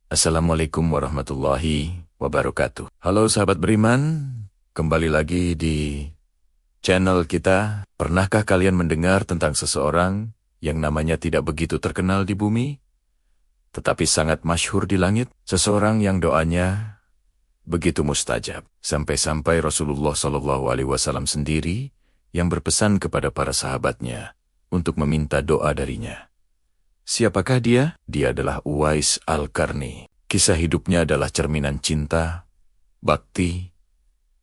Assalamualaikum warahmatullahi wabarakatuh. Halo sahabat beriman, kembali lagi di channel kita. Pernahkah kalian mendengar tentang seseorang yang namanya tidak begitu terkenal di bumi, tetapi sangat masyhur di langit? Seseorang yang doanya begitu mustajab, sampai-sampai Rasulullah SAW sendiri yang berpesan kepada para sahabatnya untuk meminta doa darinya. Siapakah dia? Dia adalah Uwais Al-Qarni. Kisah hidupnya adalah cerminan cinta, bakti,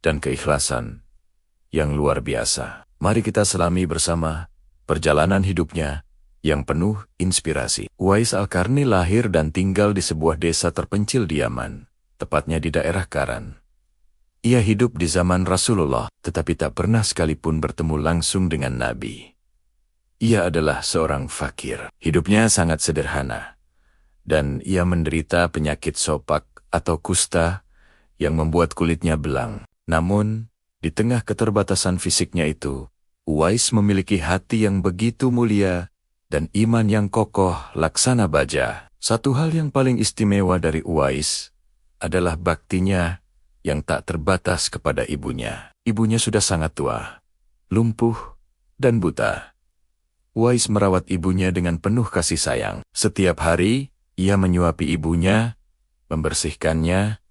dan keikhlasan yang luar biasa. Mari kita selami bersama perjalanan hidupnya yang penuh inspirasi. Uwais Al-Qarni lahir dan tinggal di sebuah desa terpencil di Yaman, tepatnya di daerah Karan. Ia hidup di zaman Rasulullah, tetapi tak pernah sekalipun bertemu langsung dengan Nabi. Ia adalah seorang fakir. Hidupnya sangat sederhana. Dan ia menderita penyakit sopak atau kusta yang membuat kulitnya belang. Namun, di tengah keterbatasan fisiknya itu, Uwais memiliki hati yang begitu mulia dan iman yang kokoh laksana baja. Satu hal yang paling istimewa dari Uwais adalah baktinya yang tak terbatas kepada ibunya. Ibunya sudah sangat tua, lumpuh, dan buta. Uwais merawat ibunya dengan penuh kasih sayang. Setiap hari, ia menyuapi ibunya, membersihkannya,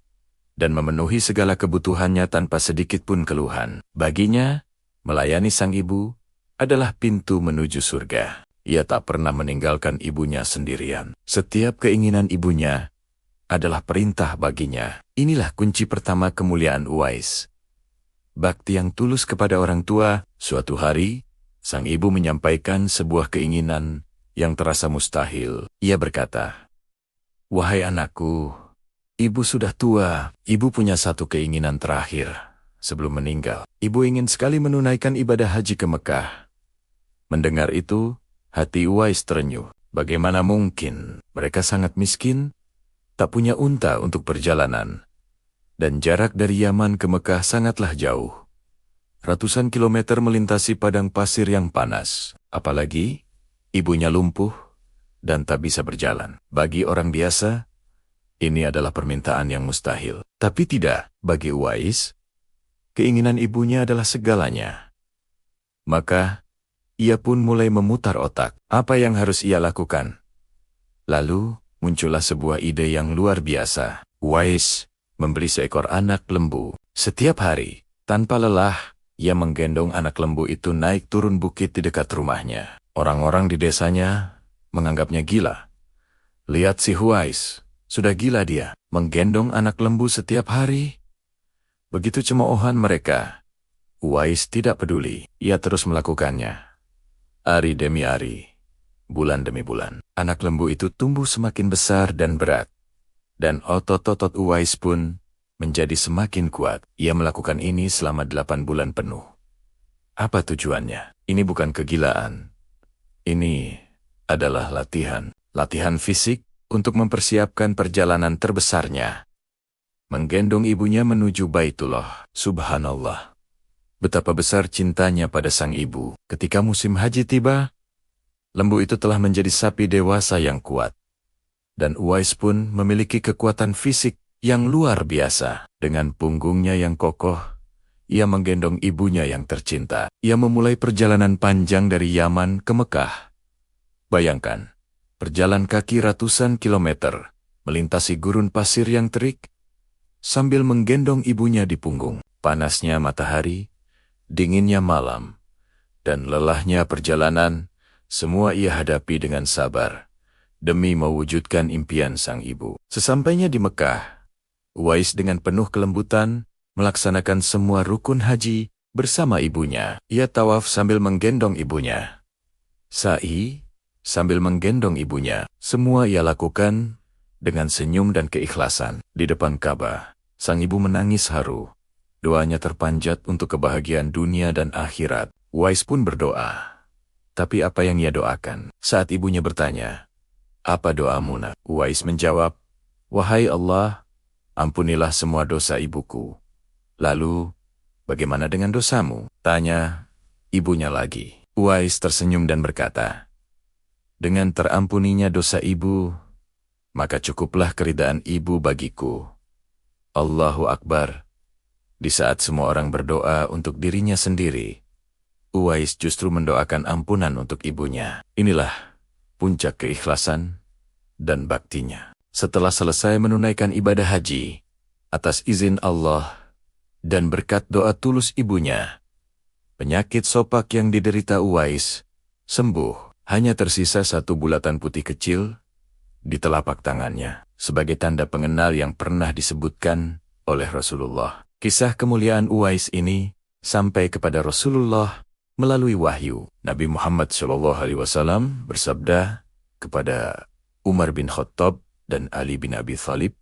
dan memenuhi segala kebutuhannya tanpa sedikit pun keluhan. Baginya, melayani sang ibu adalah pintu menuju surga. Ia tak pernah meninggalkan ibunya sendirian. Setiap keinginan ibunya adalah perintah baginya. Inilah kunci pertama kemuliaan Uwais. Bakti yang tulus kepada orang tua. Suatu hari, sang ibu menyampaikan sebuah keinginan yang terasa mustahil. Ia berkata, "Wahai anakku, ibu sudah tua. Ibu punya satu keinginan terakhir sebelum meninggal. Ibu ingin sekali menunaikan ibadah haji ke Mekah." Mendengar itu, hati Uwais terenyuh. Bagaimana mungkin? Mereka sangat miskin, tak punya unta untuk perjalanan. Dan jarak dari Yaman ke Mekah sangatlah jauh. Ratusan kilometer melintasi padang pasir yang panas. Apalagi, ibunya lumpuh dan tak bisa berjalan. Bagi orang biasa, ini adalah permintaan yang mustahil. Tapi tidak, bagi Uwais, keinginan ibunya adalah segalanya. Maka, ia pun mulai memutar otak. Apa yang harus ia lakukan? Lalu, muncullah sebuah ide yang luar biasa. Uwais membeli seekor anak lembu. Setiap hari, tanpa lelah, ia menggendong anak lembu itu naik turun bukit di dekat rumahnya. Orang-orang di desanya menganggapnya gila. Lihat si Uwais, sudah gila dia, menggendong anak lembu setiap hari. Begitu cemoohan mereka. Uwais tidak peduli, ia terus melakukannya. Hari demi hari, bulan demi bulan, anak lembu itu tumbuh semakin besar dan berat. Dan otot-otot Uwais pun menjadi semakin kuat. Ia melakukan ini selama 8 bulan penuh. Apa tujuannya? Ini bukan kegilaan. Ini adalah latihan. Latihan fisik untuk mempersiapkan perjalanan terbesarnya. Menggendong ibunya menuju Baitullah. Subhanallah. Betapa besar cintanya pada sang ibu. Ketika musim haji tiba, lembu itu telah menjadi sapi dewasa yang kuat. Dan Uwais pun memiliki kekuatan fisik yang luar biasa. Dengan punggungnya yang kokoh, ia menggendong ibunya yang tercinta. Ia memulai perjalanan panjang dari Yaman ke Mekah. Bayangkan, berjalan kaki ratusan kilometer, melintasi gurun pasir yang terik, sambil menggendong ibunya di punggung. Panasnya matahari, dinginnya malam, dan lelahnya perjalanan, semua ia hadapi dengan sabar, demi mewujudkan impian sang ibu. Sesampainya di Mekah, Uwais dengan penuh kelembutan melaksanakan semua rukun haji bersama ibunya. Ia tawaf sambil menggendong ibunya. Sa'i sambil menggendong ibunya. Semua ia lakukan dengan senyum dan keikhlasan. Di depan Ka'bah, sang ibu menangis haru. Doanya terpanjat untuk kebahagiaan dunia dan akhirat. Uwais pun berdoa. Tapi apa yang ia doakan? Saat ibunya bertanya, "Apa doamu, Nak?" Uwais menjawab, "Wahai Allah, ampunilah semua dosa ibuku." "Lalu, bagaimana dengan dosamu?" tanya ibunya lagi. Uwais tersenyum dan berkata, "Dengan terampuninya dosa ibu, maka cukuplah keridaan ibu bagiku. Allahu Akbar. Di saat semua orang berdoa untuk dirinya sendiri, Uwais justru mendoakan ampunan untuk ibunya. Inilah puncak keikhlasan dan baktinya. Setelah selesai menunaikan ibadah haji, atas izin Allah dan berkat doa tulus ibunya, penyakit sopak yang diderita Uwais sembuh. Hanya tersisa satu bulatan putih kecil di telapak tangannya, sebagai tanda pengenal yang pernah disebutkan oleh Rasulullah. Kisah kemuliaan Uwais ini sampai kepada Rasulullah melalui wahyu. Nabi Muhammad SAW bersabda kepada Umar bin Khattab dan Ali bin Abi Thalib,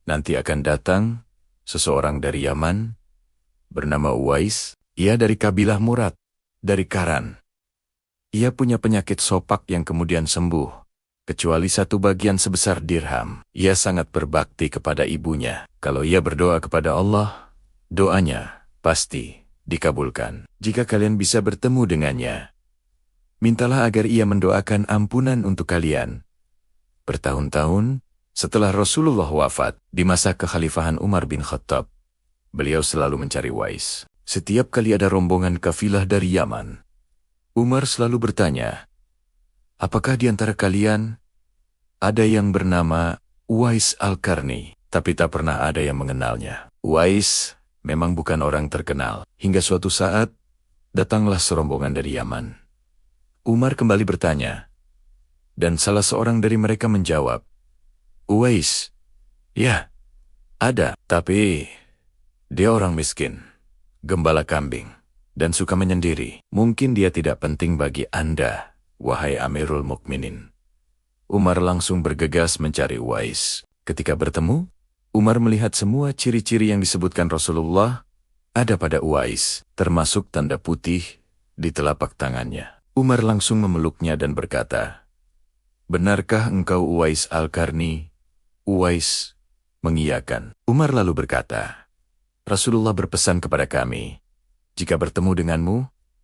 nanti akan datang seseorang dari Yaman bernama Uwais. Ia dari kabilah Murad, dari Karan. Ia punya penyakit sopak yang kemudian sembuh, kecuali satu bagian sebesar dirham. Ia sangat berbakti kepada ibunya. Kalau ia berdoa kepada Allah, doanya pasti dikabulkan. Jika kalian bisa bertemu dengannya, mintalah agar ia mendoakan ampunan untuk kalian. Bertahun-tahun setelah Rasulullah wafat, di masa kekhalifahan Umar bin Khattab, beliau selalu mencari Uwais. Setiap kali ada rombongan kafilah dari Yaman, Umar selalu bertanya, apakah di antara kalian ada yang bernama Uwais Al-Qarni? Tapi tak pernah ada yang mengenalnya. Uwais memang bukan orang terkenal. Hingga suatu saat, datanglah serombongan dari Yaman. Umar kembali bertanya, dan salah seorang dari mereka menjawab, Uwais, ya, ada, tapi dia orang miskin, gembala kambing, dan suka menyendiri. Mungkin dia tidak penting bagi Anda, wahai Amirul Mukminin. Umar langsung bergegas mencari Uwais. Ketika bertemu, Umar melihat semua ciri-ciri yang disebutkan Rasulullah ada pada Uwais, termasuk tanda putih di telapak tangannya. Umar langsung memeluknya dan berkata, benarkah engkau Uwais Al-Qarni? Uwais mengiyakan. Umar lalu berkata, Rasulullah berpesan kepada kami, jika bertemu denganmu,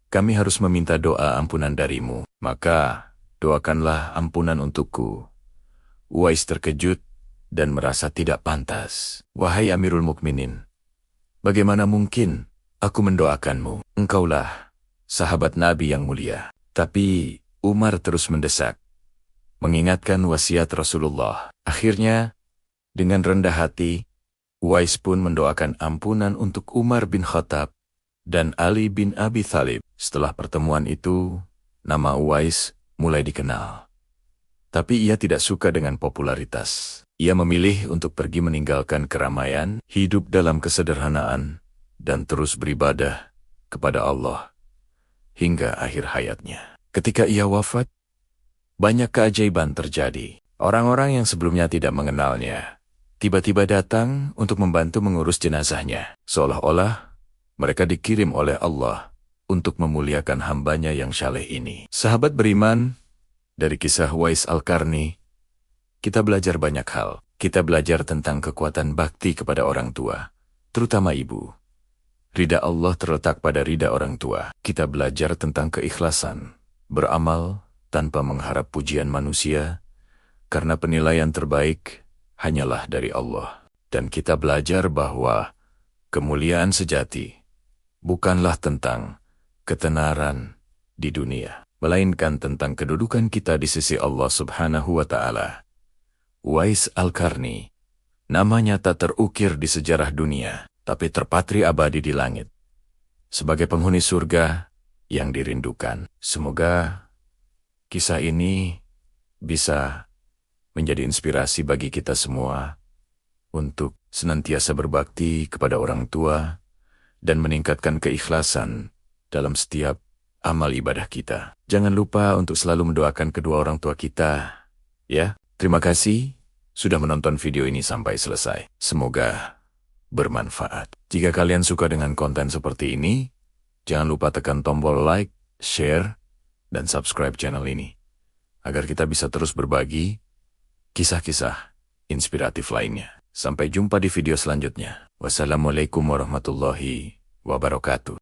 kami harus meminta doa ampunan darimu. Maka, doakanlah ampunan untukku. Uwais terkejut dan merasa tidak pantas. Wahai Amirul Mukminin, bagaimana mungkin aku mendoakanmu? Engkaulah sahabat Nabi yang mulia. Tapi Umar terus mendesak, mengingatkan wasiat Rasulullah. Akhirnya, dengan rendah hati, Uwais pun mendoakan ampunan untuk Umar bin Khattab dan Ali bin Abi Thalib. Setelah pertemuan itu, nama Uwais mulai dikenal. Tapi ia tidak suka dengan popularitas. Ia memilih untuk pergi meninggalkan keramaian, hidup dalam kesederhanaan, dan terus beribadah kepada Allah hingga akhir hayatnya. Ketika ia wafat, banyak keajaiban terjadi. Orang-orang yang sebelumnya tidak mengenalnya tiba-tiba datang untuk membantu mengurus jenazahnya. Seolah-olah mereka dikirim oleh Allah untuk memuliakan hambanya yang saleh ini. Sahabat beriman, dari kisah Uwais Al-Qarni, kita belajar banyak hal. Kita belajar tentang kekuatan bakti kepada orang tua, terutama ibu. Ridha Allah terletak pada ridha orang tua. Kita belajar tentang keikhlasan, beramal tanpa mengharap pujian manusia, karena penilaian terbaik hanyalah dari Allah. Dan kita belajar bahwa kemuliaan sejati bukanlah tentang ketenaran di dunia, melainkan tentang kedudukan kita di sisi Allah Subhanahu wa Ta'ala. Uwais Al-Qarni, namanya tak terukir di sejarah dunia, tapi terpatri abadi di langit, sebagai penghuni surga yang dirindukan. Semoga kisah ini bisa menjadi inspirasi bagi kita semua untuk senantiasa berbakti kepada orang tua dan meningkatkan keikhlasan dalam setiap amal ibadah kita. Jangan lupa untuk selalu mendoakan kedua orang tua kita, ya. Terima kasih sudah menonton video ini sampai selesai. Semoga bermanfaat. Jika kalian suka dengan konten seperti ini, jangan lupa tekan tombol like, share, dan subscribe channel ini, agar kita bisa terus berbagi kisah-kisah inspiratif lainnya. Sampai jumpa di video selanjutnya. Wassalamualaikum warahmatullahi wabarakatuh.